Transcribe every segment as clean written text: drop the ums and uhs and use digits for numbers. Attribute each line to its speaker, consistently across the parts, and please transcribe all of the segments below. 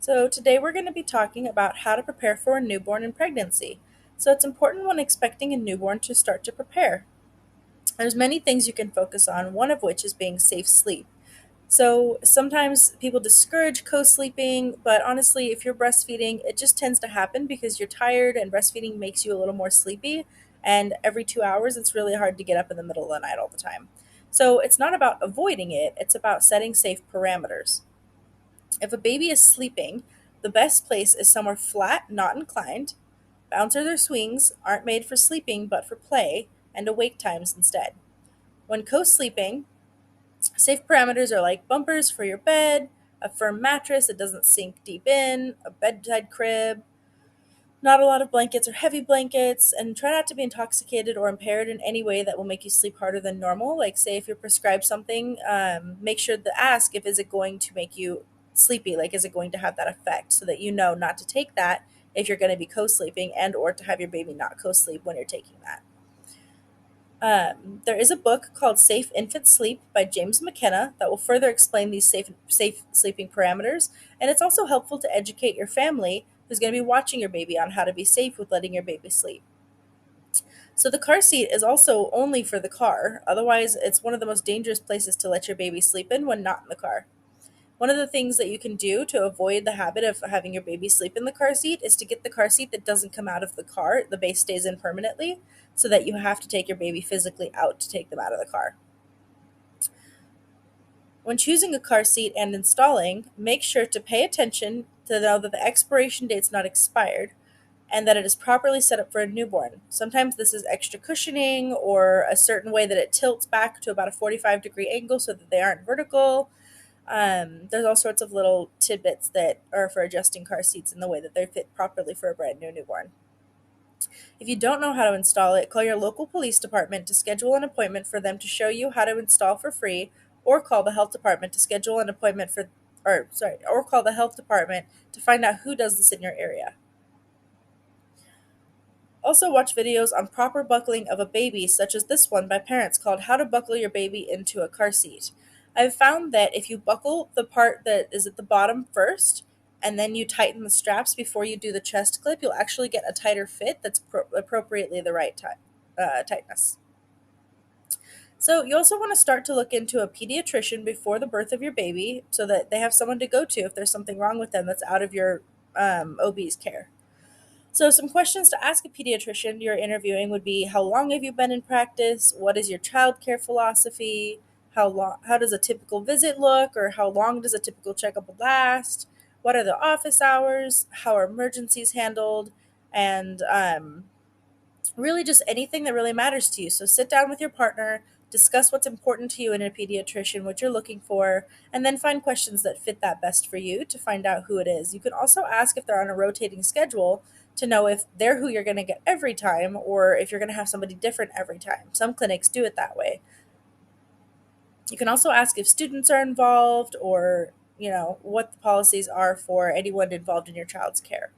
Speaker 1: So, today we're going to be talking about how to prepare for a newborn and pregnancy. So, it's important when expecting a newborn to start to prepare. There's many things you can focus on, one of which is being safe sleep. So, sometimes people discourage co sleeping, but honestly, if you're breastfeeding, it just tends to happen because you're tired and breastfeeding makes you a little more sleepy. And every 2 hours, it's really hard to get up in the middle of the night all the time. So, it's not about avoiding it, it's about setting safe parameters. If a baby is sleeping, the best place is somewhere flat, not inclined. Bouncers or swings aren't made for sleeping but for play and awake times instead. When co sleeping, safe parameters are like bumpers for your bed, a firm mattress that doesn't sink deep in, a bedside crib, not a lot of blankets or heavy blankets, and try not to be intoxicated or impaired in any way that will make you sleep harder than normal. Like, say, if you're prescribed something, make sure to ask if is it going to make you sleepy. Like, is it going to have that effect, so that you know not to take that if you're going to be co-sleeping and or to have your baby not co-sleep when you're taking that. There is a book called Safe Infant Sleep by James McKenna that will further explain these safe sleeping parameters, and it's also helpful to educate your family who's going to be watching your baby on how to be safe with letting your baby sleep. So the car seat is also only for the car. Otherwise, it's one of the most dangerous places to let your baby sleep in when not in the car. One of the things that you can do to avoid the habit of having your baby sleep in the car seat is to get the car seat that doesn't come out of the car. The base stays in permanently so that you have to take your baby physically out to take them out of the car. When choosing a car seat and installing, make sure to pay attention to know that the expiration date's not expired and that it is properly set up for a newborn. Sometimes this is extra cushioning or a certain way that it tilts back to about a 45-degree angle so that they aren't vertical. There's all sorts of little tidbits that are for adjusting car seats in the way that they fit properly for a brand new newborn. If you don't know how to install it, call your local police department to schedule an appointment for them to show you how to install for free, or call the health department to schedule an appointment for, or call the health department to find out who does this in your area. Also, watch videos on proper buckling of a baby, such as this one by parents called How to Buckle Your Baby into a Car Seat. I've found that if you buckle the part that is at the bottom first, and then you tighten the straps before you do the chest clip, you'll actually get a tighter fit that's appropriately the right tightness. So, you also want to start to look into a pediatrician before the birth of your baby so that they have someone to go to if there's something wrong with them that's out of your OB's care. So, some questions to ask a pediatrician you're interviewing would be: how long have you been in practice? What is your child care philosophy? How does a typical visit look, or how long does a typical checkup last? What are the office hours? How are emergencies handled? And really just anything that really matters to you. So, sit down with your partner, discuss what's important to you in a pediatrician, what you're looking for, and then find questions that fit that best for you to find out who it is. You can also ask if they're on a rotating schedule to know if they're who you're going to get every time or if you're going to have somebody different every time. Some clinics do it that way. You can also ask if students are involved or, what the policies are for anyone involved in your child's care.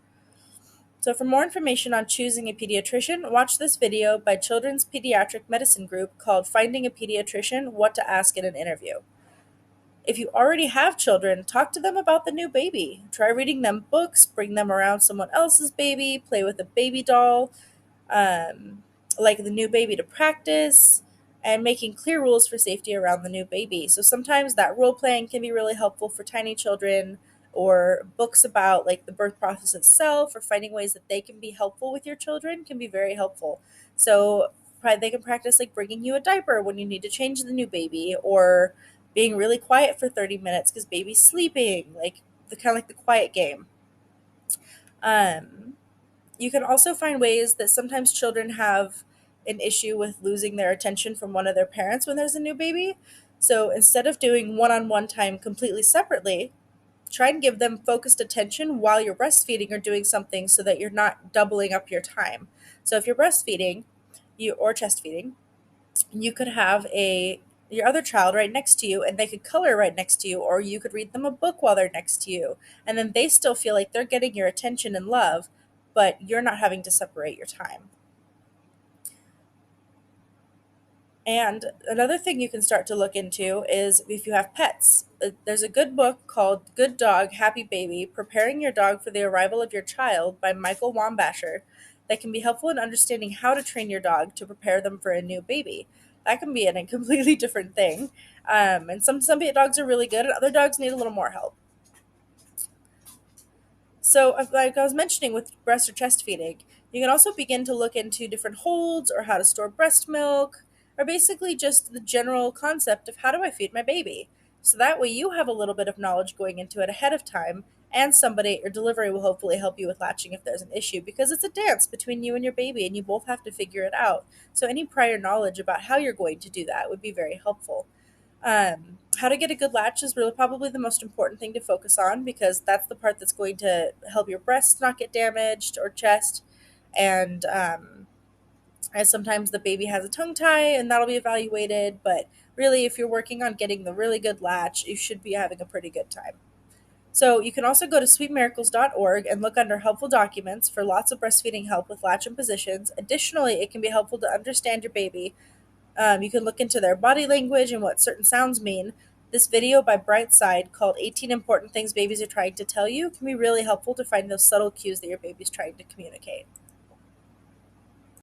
Speaker 1: So, for more information on choosing a pediatrician, watch this video by Children's Pediatric Medicine Group called Finding a Pediatrician: What to Ask in an Interview. If you already have children, talk to them about the new baby. Try reading them books, bring them around someone else's baby, play with a baby doll, um, like the new baby to practice, and making clear rules for safety around the new baby. So sometimes that role playing can be really helpful for tiny children, or books about like the birth process itself, or finding ways that they can be helpful with your children can be very helpful. So they can practice like bringing you a diaper when you need to change the new baby, or being really quiet for 30 minutes because baby's sleeping, like the kind of like the quiet game. Um, you can also find ways that sometimes children have an issue with losing their attention from one of their parents when there's a new baby. So instead of doing one on one time completely separately, try and give them focused attention while you're breastfeeding or doing something so that you're not doubling up your time. So if you're breastfeeding, you or chest feeding, you could have a your other child right next to you and they could color right next to you, or you could read them a book while they're next to you, and then they still feel like they're getting your attention and love, but you're not having to separate your time. And another thing you can start to look into is if you have pets. There's a good book called Good Dog, Happy Baby: Preparing Your Dog for the Arrival of Your Child by Michael Wambasher that can be helpful in understanding how to train your dog to prepare them for a new baby. That can be a completely different thing. And some dogs are really good, and other dogs need a little more help. So, like I was mentioning with breast or chest feeding, you can also begin to look into different holds or how to store breast milk, or basically just the general concept of how do I feed my baby. So that way you have a little bit of knowledge going into it ahead of time, and somebody or delivery will hopefully help you with latching if there's an issue because it's a dance between you and your baby and you both have to figure it out. So, any prior knowledge about how you're going to do that would be very helpful. How to get a good latch is really probably the most important thing to focus on because that's the part that's going to help your breasts not get damaged or chest. And as sometimes the baby has a tongue tie and that'll be evaluated. But really, if you're working on getting the really good latch, you should be having a pretty good time. So you can also go to sweetmiracles.org and look under helpful documents for lots of breastfeeding help with latch and positions. Additionally, it can be helpful to understand your baby. You can look into their body language and what certain sounds mean. This video by Brightside called 18 Important Things Babies Are Trying to Tell You can be really helpful to find those subtle cues that your baby's trying to communicate.